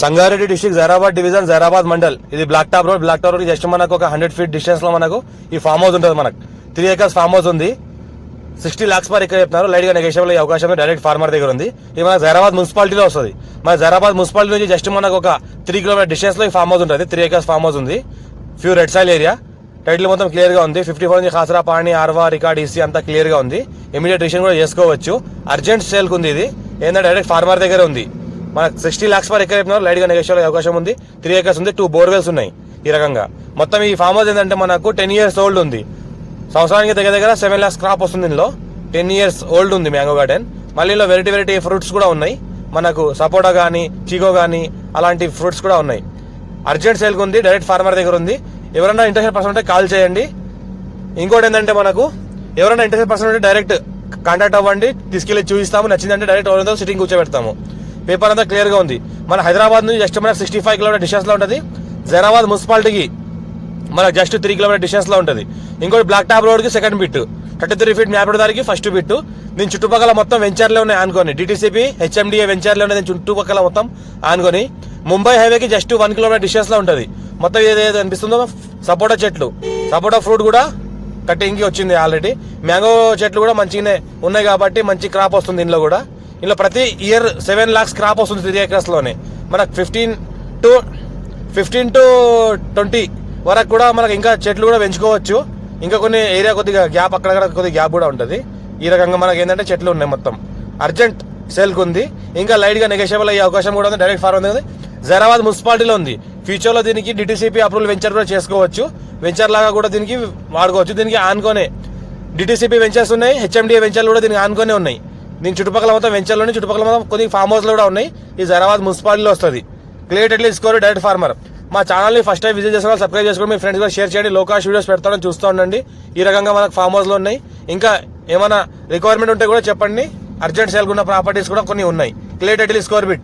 Sangareddy district Zaheerabad division Zaheerabad mandal. ఇది black top road just మనకు ఒక 100 feet డిస్టెన్స్ లో మనకు ఈ ఫామ్ హౌస్ ఉంటుంది. మనకు 3 acres ఫామ్ హౌస్ ఉంది. 60 lakhs per acre చెప్తున్నారు. లైట్ గా నెగోషియబుల్ అయ్యే అవకాశం డైరెక్ట్ ఫార్మర్ దగ్గర ఉంది. ఇది మన జైరాబాద్ మున్సిపాలిటీలో వస్తుంది. మన జైరాబాద్ మున్సిపాలిటీ నుంచి జస్ట్ మనకు ఒక 3 kilometer డిస్టెన్స్ లో ఈ ఫామ్ హౌస్ ఉంటుంది. 3 acres ఫామ్ హౌస్ ఉంది. Few red soil area. Title మొత్తం క్లియర్ గా ఉంది. 54 నుంచి ఖాసరా పాణి ఆర్వా రికార్డ్ ఈసీ అంతా క్లియర్ గా ఉంది. ఇమీడియట్ డిసిషన్ కూడా చేసుకోవచ్చు. అర్జెంట్ సేల్ కు ఉంది. ఇది ఏంటంటే డైరెక్ట్ ఫార్మర్ దగ్గర ఉంది. మనకు 60 lakhs per acre చెప్తున్నారు. లైట్ గా నెగోషియబుల్ అయ్యే అవకాశం ఉంది. 3 acres ఉంది. 2 borewells ఉన్నాయి. ఈ రకంగా మొత్తం ఈ ఫామ్ హౌస్ ఏంటంటే మనకు 10 years ఓల్డ్ ఉంది. సంవత్సరానికి దగ్గర 7 lakhs క్రాప్ వస్తుంది. ఇందులో 10 years ఓల్డ్ ఉంది మ్యాంగో గార్డెన్. మళ్ళీ ఇందులో వెరైటీ ఫ్రూట్స్ కూడా ఉన్నాయి. మనకు సపోటా కానీ చీకో కానీ అలాంటి ఫ్రూట్స్ కూడా ఉన్నాయి. అర్జెంట్ సేల్ కు ఉంది. డైరెక్ట్ ఫార్మర్ దగ్గర ఉంది. ఎవరైనా ఇంట్రెస్టెడ్ పర్సన్ ఉంటే కాల్ చేయండి. ఇంకోటి ఏంటంటే మనకు ఎవరైనా ఇంట్రెస్టెడ్ పర్సన్ ఉంటే డైరెక్ట్ కాంటాక్ట్ అవ్వండి. తీసుకెళ్లి చూపిస్తాము. నచ్చిందంటే డైరెక్ట్ ఎవరైనా సిట్టింగ్ కూర్చోబెడతాము. పేపర్ అంతా క్లియర్ గా ఉంది. మన హైదరాబాద్ నుంచి జస్ట్ మనకు 65 kilometer డిస్టెన్స్ లో ఉంటుంది. జైరాబాద్ మున్సిపాలిటీకి మనకు జస్ట్ 3 kilometer డిస్టెన్స్ లో ఉంటుంది. ఇంకోటి బ్లాక్ టాప్ రోడ్ కి సెకండ్ బిట్, 33 feet మ్యాప్ దానికి ఫస్ట్ బిట్. దీని చుట్టుపక్కల మొత్తం వెంచర్లే ఉన్నాయి ఆనుకొని. డిటిసిపి హెచ్ఎండిఏ వెంచర్లే ఉన్నాయి. దీని చుట్టుపక్కల మొత్తం ఆనుకొని. ముంబై హైవేకి జస్ట్ 1 kilometer డిస్టెన్స్ లో ఉంటుంది. మొత్తం ఏదైతే అనిపిస్తుందో సపోటా చెట్లు, సపోటా ఫ్రూట్ కూడా కటింగ్ కి వచ్చింది ఆల్రెడీ. మ్యాంగో చెట్లు కూడా మంచిగానే ఉన్నాయి కాబట్టి మంచి క్రాప్ వస్తుంది. ఇందులో కూడా ఇందులో ప్రతి ఇయర్ 7 lakhs క్రాప్ వస్తుంది 3 acres లోనే. మనకు 15 to 20 వరకు కూడా మనకు ఇంకా చెట్లు కూడా పెంచుకోవచ్చు. ఇంకా కొన్ని ఏరియా కొద్దిగా గ్యాప్ అక్కడ కొద్దిగా గ్యాప్ కూడా ఉంటుంది. ఈ రకంగా మనకి ఏంటంటే చెట్లు ఉన్నాయి. మొత్తం అర్జెంట్ సేల్ కు ఉంది. ఇంకా లైట్ గా నెగోషియబుల్ అయ్యే అవకాశం కూడా ఉంది. డైరెక్ట్ ఫార్మర్ ఉంది. జైరాబాద్ మున్సిపాలిటీలో ఉంది. ఫ్యూచర్ లో దీనికి డిటిసిపి అప్రూవల్ వెంచర్ కూడా చేసుకోవచ్చు. వెంచర్ లాగా కూడా దీనికి వాడుకోవచ్చు. దీనికి ఆనుకోనే డిటిసిపి వెంచర్స్ ఉన్నాయి. హెచ్ఎండిఏ వెంచర్లు కూడా దీనికి ఆనుకోనే ఉన్నాయి. దీని చుట్టుపక్కల మొత్తం వెంచర్లోని చుట్టుపక్కల మొత్తం కొద్దిగా ఫామ్ హౌస్ లో కూడా ఉన్నాయి. ఈ జైరాబాద్ మున్సిపాలిటీలో వస్తుంది. Clear at least score direct farmer. మా ఛానల్ ని ఫస్ట్ టైం విజిట్ చేసిన వాళ్ళు సబ్స్క్రైబ్ చేసుకోండి. మీ ఫ్రెండ్స్ కూడా షేర్ చేయండి. లో కాస్ట్ వీడియోస్ పెడతామని చూస్తూ ఉండండి. ఈ రకంగా మనకు ఫామ్ హౌస్ లో ఉన్నాయి. ఇంకా ఏమైనా రిక్వైర్మెంట్ ఉంటే కూడా చెప్పండి. అర్జెంట్ సేల్ ఉన్న ప్రాపర్టీస్ కూడా కొన్ని ఉన్నాయి. Clear at least score bit.